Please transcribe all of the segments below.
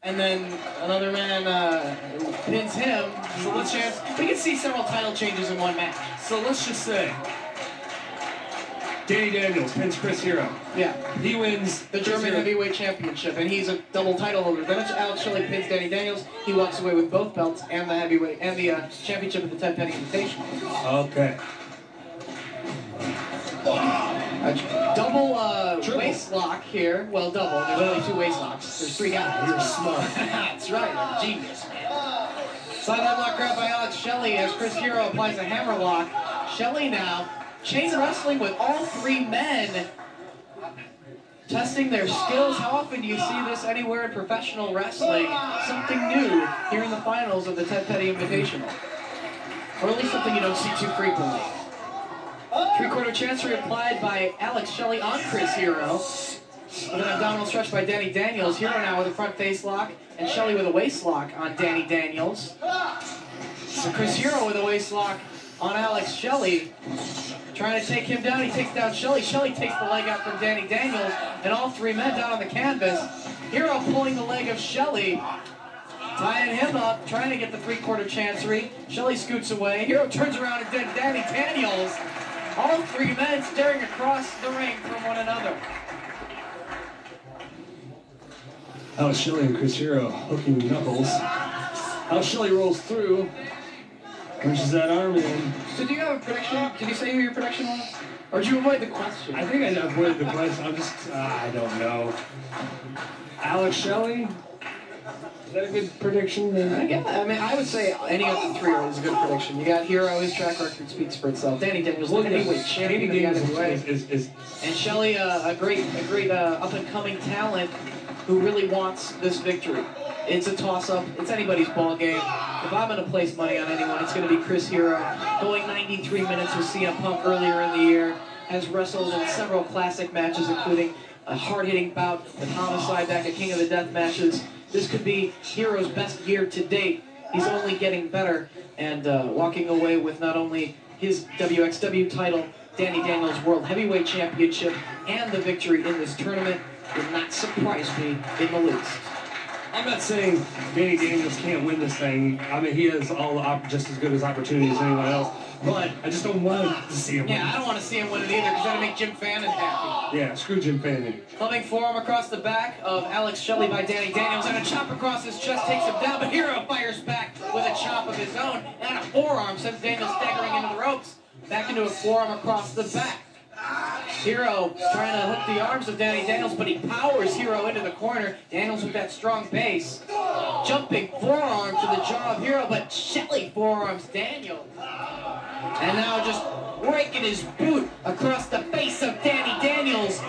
And then another man pins him. So let's chance. We can see several title changes in one match. So let's just say Danny Daniels pins Chris Hero. Yeah. He wins the German Heavyweight Championship, and he's a double title holder. Then Alex Shelley pins Danny Daniels. He walks away with both belts and the heavyweight and the championship at the Ted Petty Invitation. Okay. A double waist lock here. Well, double. There's only 2 waist locks. There's 3 guys. You're smart. That's right. You're a genius, man. Side headlock grab by Alex Shelley as Chris Hero applies a hammer lock. Shelley now chain wrestling with all 3 men. Testing their skills. How often do you see this anywhere in professional wrestling? Something new here in the finals of the Ted Petty Invitational. Or at least something you don't see too frequently. 3/4 chancery applied by Alex Shelley on Chris Hero. With an abdominal stretch by Danny Daniels. Hero now with a front face lock, and Shelley with a waist lock on Danny Daniels. So Chris Hero with a waist lock on Alex Shelley. Trying to take him down, he takes down Shelley. Shelley takes the leg out from Danny Daniels, and all 3 men down on the canvas. Hero pulling the leg of Shelley. Tying him up, trying to get the 3/4 chancery. Shelley scoots away. Hero turns around and then Danny Daniels. All 3 men staring across the ring from one another. Alex Shelley and Chris Hero hooking knuckles. Alex Shelley rolls through, punches that arm in. So do you have a prediction? Did you say who your prediction was? Or did you avoid the question? I think I avoided the question. I'm just, I don't know. Alex Shelley? Is that a good prediction? Yeah, I mean, I would say any of the 3 is a good prediction. You got Hero, his track record speaks for itself. Danny Daniels, heavyweight champion. Danny Daniels is and Shelley, a great up-and-coming talent who really wants this victory. It's a toss-up. It's anybody's ball game. If I'm going to place money on anyone, it's going to be Chris Hero. Going 93 minutes with CM Punk earlier in the year. Has wrestled in several classic matches, including a hard-hitting bout with Homicide back at King of the Death matches. This could be Hero's best year to date. He's only getting better and walking away with not only his WXW title, Danny Daniels World Heavyweight Championship, and the victory in this tournament would not surprise me in the least. I'm not saying Danny Daniels can't win this thing. I mean, he has just as good as opportunity as anyone else. But I just don't want to see him win. Yeah, I don't want to see him win it either because that'll make Jim Fannin happy. Yeah, screw Jim Fannin. Clubbing forearm across the back of Alex Shelley by Danny Daniels, and a chop across his chest takes him down, but Hero fires back with a chop of his own, and a forearm sends Daniels staggering into the ropes. Back into a forearm across the back. Hero trying to hook the arms of Danny Daniels, but he powers Hero into the corner. Daniels with that strong base. Jumping forearm to the jaw of Hero, but Shelley forearms Daniels. And now just breaking his boot across the face of Danny Daniels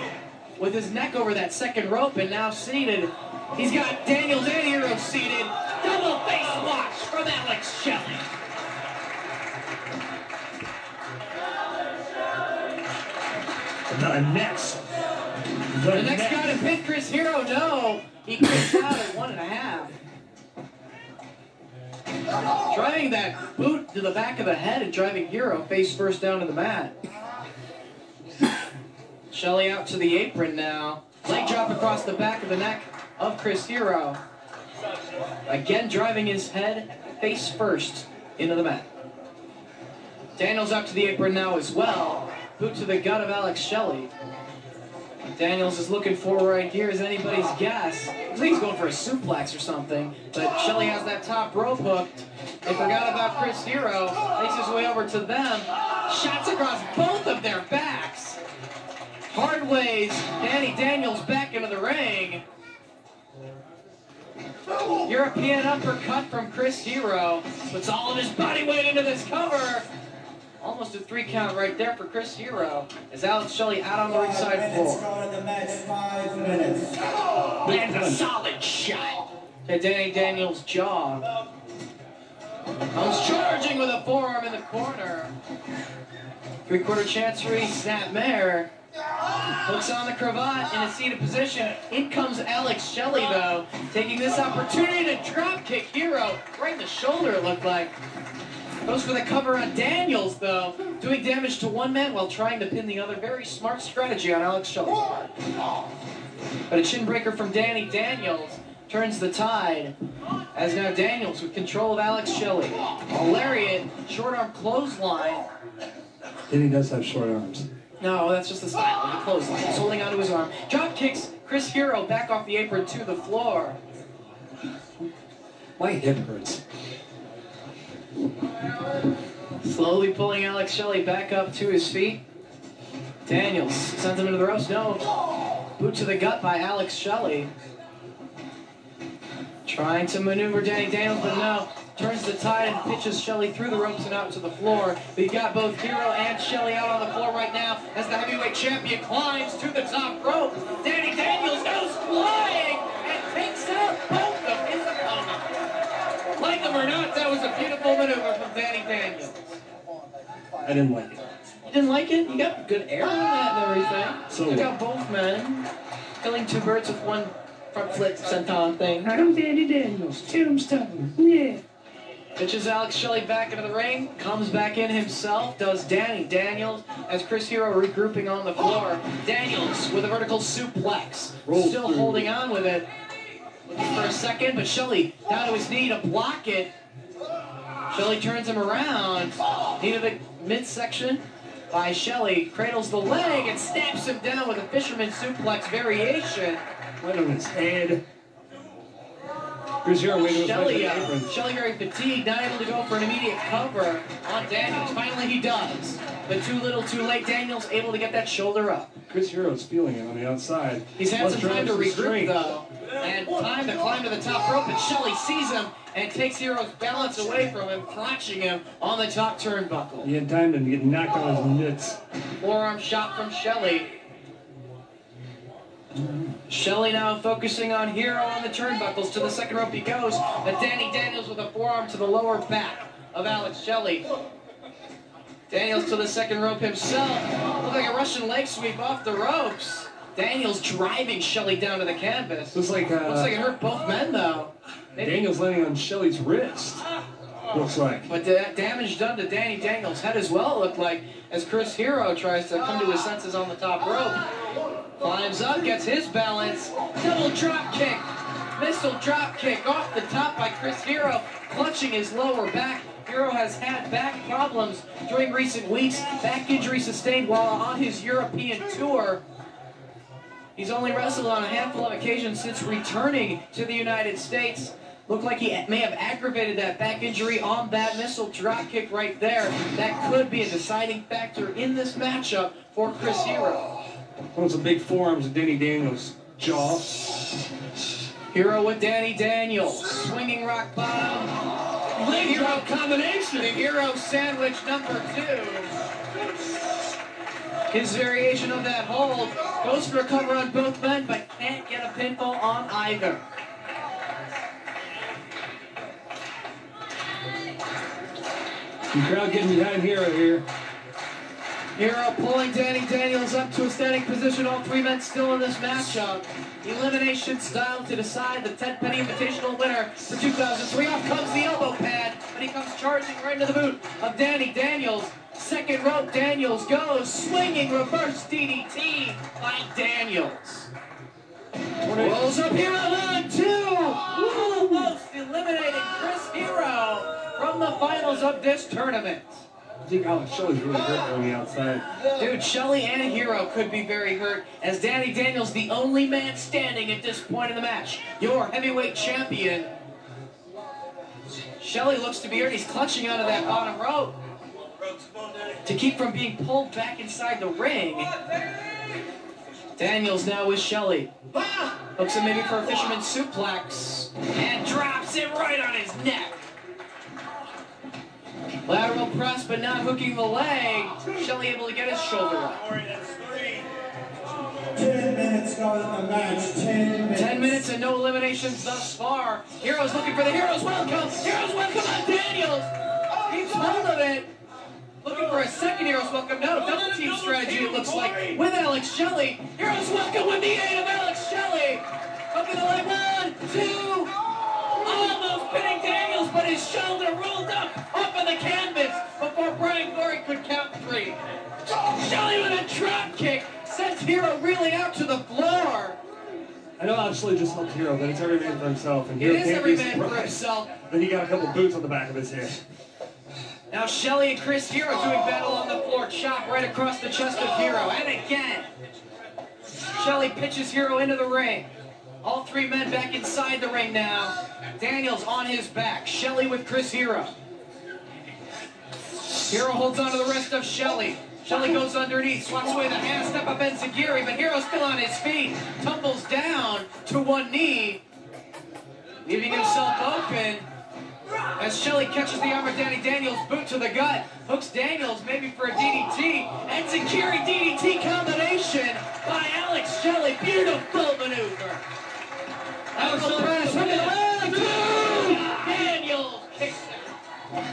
with his neck over that second rope, and now seated. He's got Daniels and Hero seated. Double face watch from Alex Shelley. The next guy to pin Chris Hero, no. He kicks out at 1.5. Driving that boot to the back of the head and driving Hero face first down to the mat. Shelley out to the apron now. Leg drop across the back of the neck of Chris Hero. Again driving his head face first into the mat. Daniels up to the apron now as well. Boot to the gut of Alex Shelley. Daniels is looking for right here as anybody's guess. I think he's going for a suplex or something, but Shelley has that top rope hooked. They forgot about Chris Hero. Makes his way over to them. Shots across both of their backs. Hard ways Danny Daniels back into the ring. European uppercut from Chris Hero. Puts all of his body weight into this cover. Almost a 3 count right there for Chris Hero. As Alex Shelley out on the ringside floor. The match, 5 minutes. And a solid shot to Danny Daniels' jaw. Comes charging with a forearm in the corner. 3/4 chancery, snapmare. Hooks on the cravat in a seated position. In comes Alex Shelley, though, taking this opportunity to drop kick Hero right in the shoulder, it looked like. Goes for the cover on Daniels, though, doing damage to one man while trying to pin the other. Very smart strategy on Alex Shelley's part. But a chin breaker from Danny Daniels. turns the tide, as now Daniels with control of Alex Shelley. A lariat, short arm clothesline. Then he does have short arms. No, that's just the style of the clothesline. He's holding onto his arm. Drop kicks Chris Hero back off the apron to the floor. My hip hurts. Slowly pulling Alex Shelley back up to his feet. Daniels sends him into the ropes. No. Boot to the gut by Alex Shelley. Trying to maneuver Danny Daniels, but no. Turns the tide and pitches Shelley through the ropes and out to the floor. We got both Hero and Shelley out on the floor right now as the heavyweight champion climbs to the top rope. Danny Daniels goes flying and takes out both of his opponents. Like them or not, that was a beautiful maneuver from Danny Daniels. I didn't like it. You didn't like it? You got good air on that and everything. So Took out both men. Killing two birds with one front flip senton thing. I'm Danny Daniels. Tombstone. Yeah. Pitches Alex Shelley back into the ring, comes back in himself, does Danny Daniels as Chris Hero regrouping on the floor. Daniels with a vertical suplex, still holding on with it. Looking for a second, but Shelley down to his knee to block it. Shelley turns him around. Knee to the midsection by Shelley, cradles the leg and snaps him down with a fisherman suplex variation. Right on his head. Chris Hero waiting to the apron. Shelley very fatigued, not able to go for an immediate cover on Daniels. Finally he does, but too little too late. Daniels able to get that shoulder up. Chris Hero's feeling it on the outside. He's had some time to regroup though, and time to climb to the top rope, and Shelley sees him and takes Hero's balance away from him, crotching him on the top turnbuckle. He had time to get knocked on his nuts. Forearm shot from Shelley. Shelley now focusing on Hero on the turnbuckles. To the second rope he goes, but Danny Daniels with a forearm to the lower back of Alex Shelley. Daniels to the second rope himself. Looked like a Russian leg sweep off the ropes. Daniels driving Shelley down to the canvas. Looks like it hurt both men though. Daniels landing on Shelley's wrist. Looks like. But the damage done to Danny Daniels' head as well, it looked like, as Chris Hero tries to come to his senses on the top rope. Climbs up, gets his balance. Double drop kick. Missile drop kick off the top by Chris Hero, clutching his lower back. Hero has had back problems during recent weeks. Back injury sustained while on his European tour. He's only wrestled on a handful of occasions since returning to the United States. Looked like he may have aggravated that back injury on that missile drop kick right there. That could be a deciding factor in this matchup for Chris Hero. Those are big forearms of Danny Daniels' jaw. Hero with Danny Daniels. Swinging rock bottom. Leg drop combination. The Hero sandwich number 2. His variation of that hold goes for a cover on both men, but can't get a pinfall on either. The crowd getting behind Hero here. Hero pulling Danny Daniels up to a standing position. All three men still in this matchup. Elimination style to decide the 10-penny invitational winner for 2003. Off comes the elbow pad, but he comes charging right into the boot of Danny Daniels. Second rope, Daniels goes. Swinging reverse DDT by Daniels. Rolls up Hero on 2. Almost eliminating Chris Hero from the finals of this tournament. I think Alex Shelley's really hurt on the outside. Dude, Shelley and Hero could be very hurt, as Danny Daniels the only man standing at this point in the match. Your heavyweight champion. Shelley looks to be hurt. He's clutching onto that bottom rope to keep from being pulled back inside the ring. Daniels now with Shelley. Hooks him maybe for a fisherman suplex. And drops it right on his neck. Lateral press, but not hooking the leg. Shelley able to get his shoulder up. 10 minutes go in the match. 10 minutes. 10 minutes and no eliminations thus far. Hero's looking for the Hero's welcome. Hero's welcome on Daniels. Keeps hold of it. Looking for a second Hero's welcome. No, double team strategy it looks like with Alex Shelley. Hero's welcome with the aid of Alex Shelley. Hooking the leg. 1, 2. Almost pinning Daniels, but his shoulder rolled up of the canvas before Brian Gorey could count 3. Shelley with a drop kick sends Hero reeling out to the floor. I know obviously just helps Hero, but it's every man for himself. And It is every man for himself. Then he got a couple boots on the back of his head. Now Shelley and Chris Hero doing battle on the floor. Chop right across the chest of Hero. And again, Shelley pitches Hero into the ring. All three men back inside the ring now. Daniels on his back. Shelley with Chris Hero. Hero holds on to the wrist of Shelley. Shelley goes underneath, swats away the hand, step up Enziguri, but Hero's still on his feet. Tumbles down to one knee, leaving himself open. As Shelley catches the arm of Danny Daniels, boot to the gut, hooks Daniels maybe for a DDT. Enziguri DDT combination by Alex Shelley. Beautiful maneuver. Elbow press, hook of the leg. Daniels kicks out.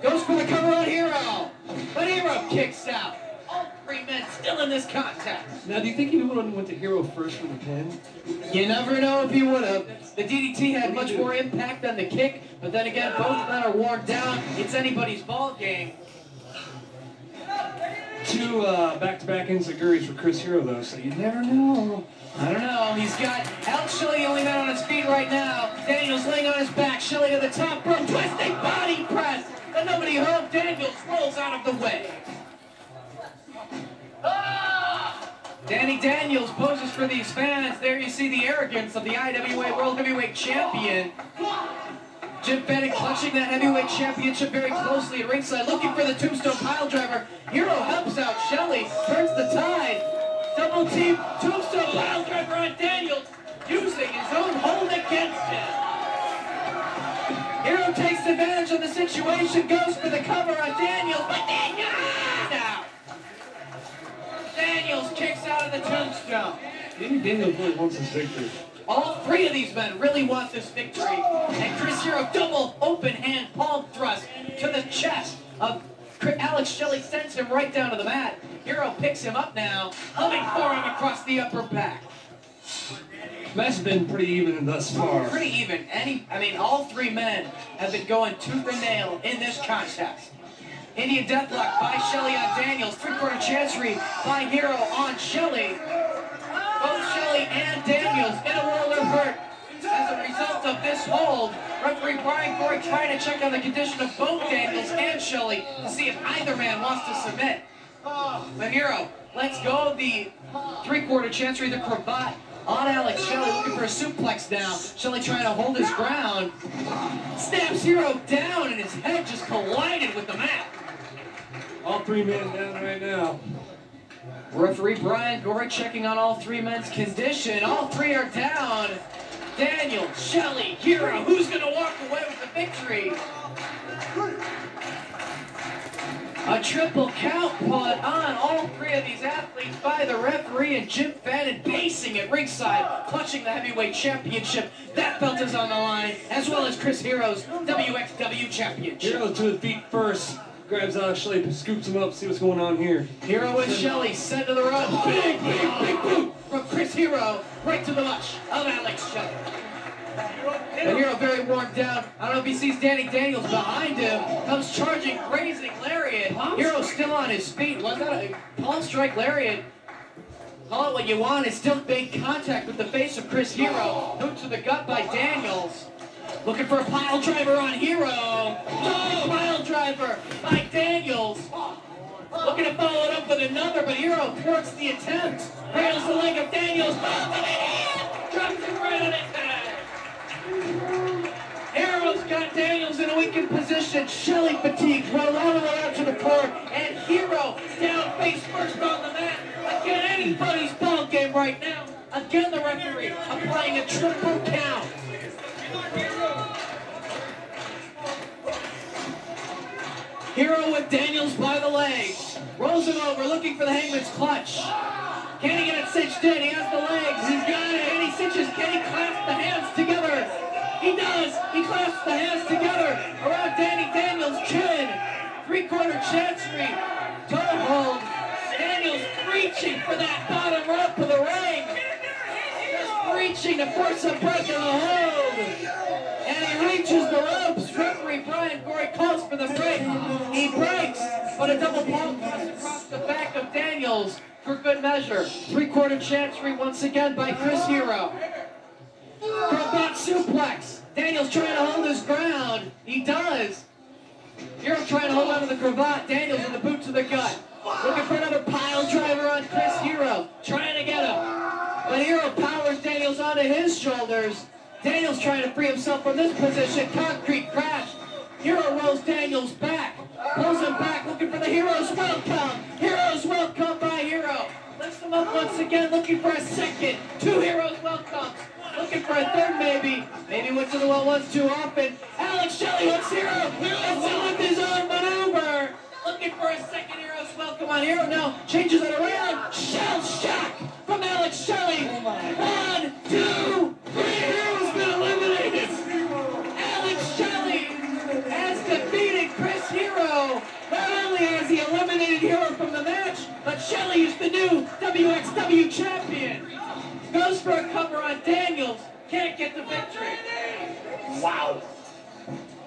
Goes for the cover on Hero, but Hero kicks out. All three men still in this contest. Now, do you think he would have went to Hero first for the pin? You never know if he would have. The DDT had much more impact than the kick, but then again, both men are worn down. It's anybody's ball game. Two back-to-back Enziguris for Chris Hero, though, so you never know. I don't know. He's got Alex Shelley, the only man on his feet right now. Daniels laying on his back. Shelley to the top rope. Twisting body press. But nobody home. Daniels rolls out of the way. Danny Daniels poses for these fans. There you see the arrogance of the IWA World Heavyweight Champion. Jim Bennett clutching that heavyweight championship very closely at ringside, looking for the tombstone pile driver. Hero helps out Shelley, turns the tide. Double team tombstone pile driver on Daniels, using his own hold against him. Hero takes advantage of the situation, goes for the cover on Daniels, but Daniels kicks out of the tombstone. Maybe Daniels really wants his victory. All three of these men really want this victory. And Chris Hero, double open hand palm thrust to the chest of Alex Shelley, sends him right down to the mat. Hero picks him up now, humming forearm across the upper back. Match has been pretty even thus far. Pretty even. All three men have been going tooth and nail in this contest. Indian Deathlock by Shelley on Daniels. Three-quarter chancery by Hero on Shelley. Both Shelley and Daniels in a world of hurt as a result of this hold. Referee Brian Gorey trying to check on the condition of both Daniels and Shelley to see if either man wants to submit. But Hero lets go of the three-quarter chancery, the cravat on Alex Shelley, looking for a suplex now. Shelley trying to hold his ground. Snaps Hero down and his head just collided with the mat. All three men down right now. Referee Brian Gorey checking on all three men's condition. All three are down. Daniel, Shelley, Hero. Who's going to walk away with the victory? A triple count put on all three of these athletes by the referee, and Jim Fannin pacing at ringside, clutching the heavyweight championship. That belt is on the line, as well as Chris Hero's WXW championship. Hero to the feet first. Grabs Shelley, scoops him up, see what's going on here. Hero and Shelley sent to the run. Big boot from Chris Hero right to the mush of Alex Shelley. And Hero very worn down. I don't know if he sees Danny Daniels behind him. Comes charging, grazing lariat. Hero's still on his feet. Was that a palm strike lariat? Call it what you want. It's still made contact with the face of Chris Hero. Boot to the gut by Daniels. Looking for a pile driver on Hero. Oh, pile driver by Daniels. Looking to follow it up with another, but Hero thwarts the attempt. Rails the leg of Daniels. Drops it right on his head. Hero's got Daniels in a weakened position. Shelley fatigued. Roll all the way out to the floor. And Hero down face first on the mat. Again, anybody's ball game right now. Again, the referee applying a triple count. Hero with Daniels by the legs. Rolls him over, looking for the hangman's clutch. Can he get it cinched in? He has the legs. He's got it. And he cinches. Can he clasp the hands together? He does. He clasps the hands together around Danny Daniels' chin. Three-quarter chancery. Toe hold. Daniels reaching for that bottom rope of the ring. Just reaching to force a break in the hold. And he reaches the ropes. Referee Brian Gorey calls for the break. He breaks, but a double palm cross across the back of Daniels for good measure. Three-quarter chancery once again by Chris Hero. Cravat suplex. Daniels trying to hold his ground. He does. Hero trying to hold on to the cravat. Daniels in the boot to the gut. Looking for another pile driver on Chris Hero. Trying to get him. But Hero powers Daniels onto his shoulders. Daniels trying to free himself from this position. Concrete crash. Hero rolls Daniels back. Pulls him back, looking for the Hero's welcome. Hero's welcome by Hero. Lifts him up once again, looking for a second. 2 Heroes welcomes. Looking for a third maybe. Maybe went to the well once too often. Alex Shelley hooks Hero. It's with his own maneuver. Looking for a second Hero's welcome on Hero. Now changes it around. Shell shock from Alex Shelley. 1, 2, 3. Hero's been eliminated. Alex Shelley has defeated Chris Hero. Not only has he eliminated Hero from the match, but Shelley is the new WXW champion. Goes for a cover on Daniels. Can't get the victory. Wow.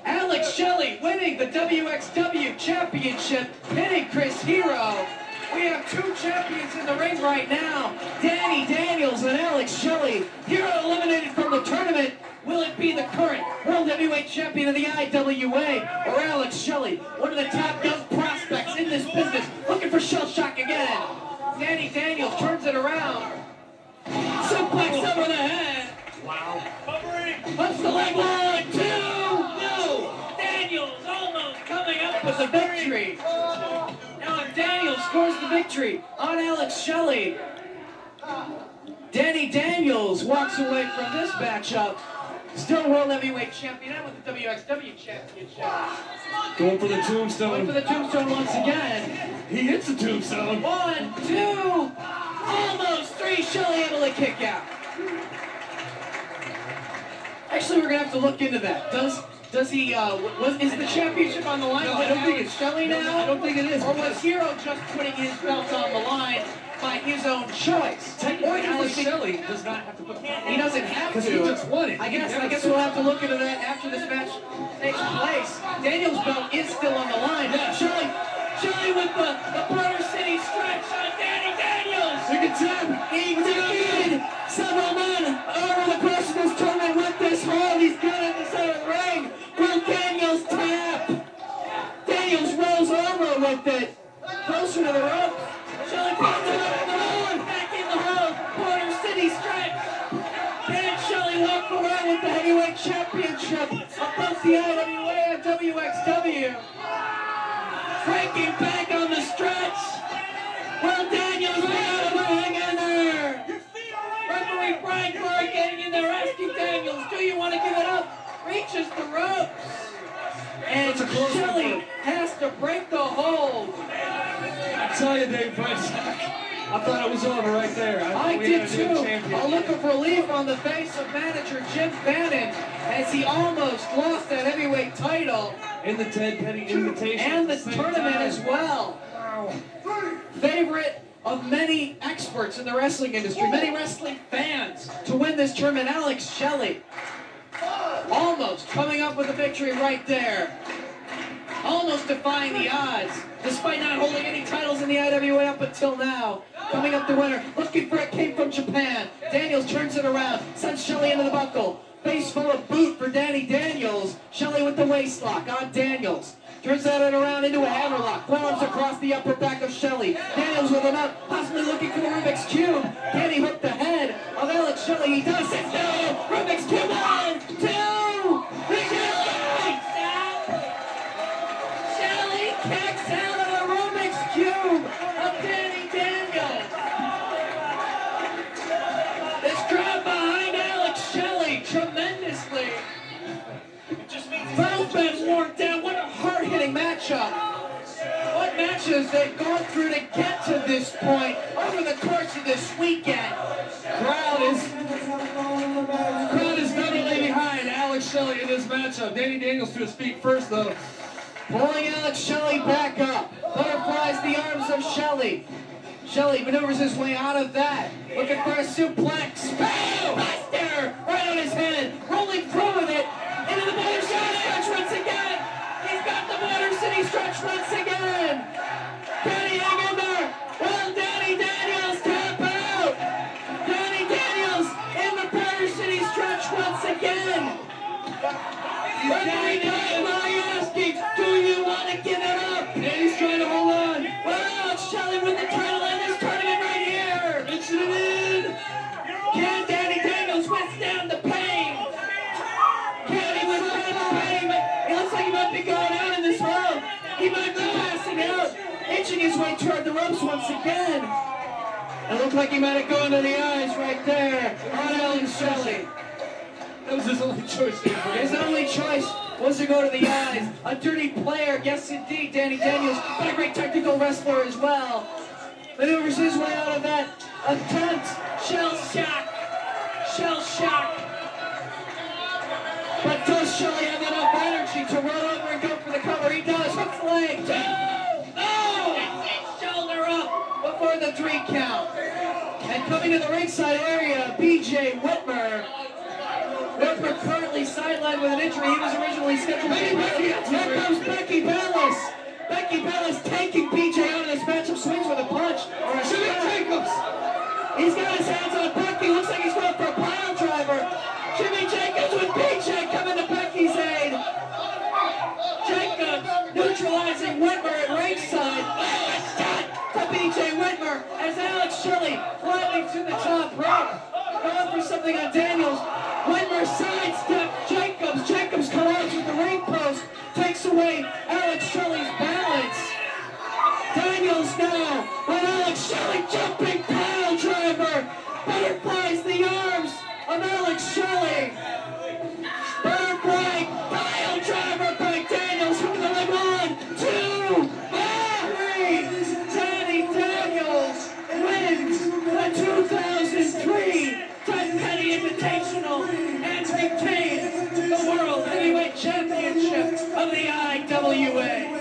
Alex Shelley winning the WXW championship, pinning Chris Hero. We have 2 champions in the ring right now. Danny Daniels and Alex Shelley. Hero eliminated from the tournament. Will it be the current World Heavyweight Champion of the IWA or Alex Shelley, one of the top young prospects in this business, looking for shell shock again. Danny Daniels turns it around. Suplex over the head. Wow. Ups the leg. 1, 2. No. Daniels almost coming up with the victory. Now Daniels scores the victory on Alex Shelley. Danny Daniels walks away from this matchup. Still World Heavyweight Champion and with the WXW Championship. Going for the tombstone. Going for the tombstone once again. He hits the tombstone. 1, 2, almost 3. Shelley able to kick out. Actually, we're gonna have to look into that. Does he? Is the championship on the line? No, I don't think it's Shelley now. I don't think it is. Or was Hero just putting his belt on the line by his own choice? Technically, Alex Shelley does not have to put. He doesn't have to. Because he just won it. I guess we'll have to look into that after this match takes place. Daniels' belt is still on the line. Yeah. Shelley with the Border City stretch on Danny Daniels. Look at him. He defeated several men over the course of this tournament with this hold. He's got it in the center of the ring. Will Daniels tap? Daniels rolls over with it. Closer to the rope. Shelley puts it over the hold. Back in the hold. Border City stretch. Can Shelley walk around with the heavyweight championship above the IWA and WXW? Breaking back on the stretch. Will Daniels be able to hang in there? Referee Frank Burr getting in there asking Daniels, do you want to give it up? Reaches the ropes. And Shelley has to break the hold. I tell you, Dave Price, I thought it was over right there. I did too. A look of relief on the face of manager Jim Bannon as he almost lost that heavyweight title. In the Ted Petty invitation. And the tournament as well. Wow. Favorite of many experts in the wrestling industry, many wrestling fans, to win this tournament, Alex Shelley. Almost coming up with a victory right there. Almost defying the odds, despite not holding any titles in the IWA up until now. Coming up the winner, looking for it, came from Japan. Daniels turns it around, sends Shelley into the buckle. Face full of boot for Danny Daniels. Shelley with the waist lock on Daniels. Turns that around into a hammerlock. Forearms across the upper back of Shelley. Daniels with him up, possibly looking for the Rubik's Cube. Can he hook the head of Alex Shelley? He does it. No! Rubik's Cube. 1, 2, Shelley! Shelley kicks out of the Rubik's Cube of Danny Daniels. This crowd behind Alex Shelley tremendously. Both been worn down. What a hard-hitting matchup. What matches they've gone through to get to this point over the course of this weekend. Crowd is definitely behind Alex Shelley in this matchup. Danny Daniels to his feet first, though. Pulling Alex Shelley back up. Butterflies the arms of Shelley. Shelley maneuvers his way out of that. Looking for a suplex. Bam! Buster! Right on his head. Rolling through with it. Into the Border City stretch once again. He's got the Border City stretch once again. Can he hang in there? Will Danny Daniels tap out? Danny Daniels in the Border City stretch It looked like he might have gone to the eyes right there on Alex Shelley. That was his only choice. His only choice was to go to the eyes. A dirty player, yes indeed, Danny Daniels, but a great technical wrestler as well. Maneuvers his way out of that attempt. Shell shock. But does Shelley have enough energy to run over and go for the cover? He does. Hook leg. 2. Shoulder up before the 3 count. And coming to the ringside area, B.J. Whitmer. Whitmer currently sidelined with an injury. He was originally scheduled to be. Here comes Becky Ballas. Becky Ballas taking B.J. out of this matchup. Swings with a punch. Or a shot. Jacobs. He's got his hands on Becky. Looks like he's going for a pile driver. Jimmy Jacobs with B.J. coming to Becky's aid. Jacobs neutralizing Whitmer at ringside. Oh, a shot to B.J. Whitmer as Alex Shelley climbing to the top rope. Going for something on Daniels. Whitmer sidestep Jacobs. Jacobs collides with the ring post. Takes away Alex Shelley's balance. Daniels now with Alex Shelley jumping pile driver. Butterflies the arms of Alex Shelley. Butterfly pile driver by Daniels. Hook of the leg 1, 2, 3. Danny Daniels wins the 2003 Ted Petty Invitational and retains the World Heavyweight Championship of the IWA.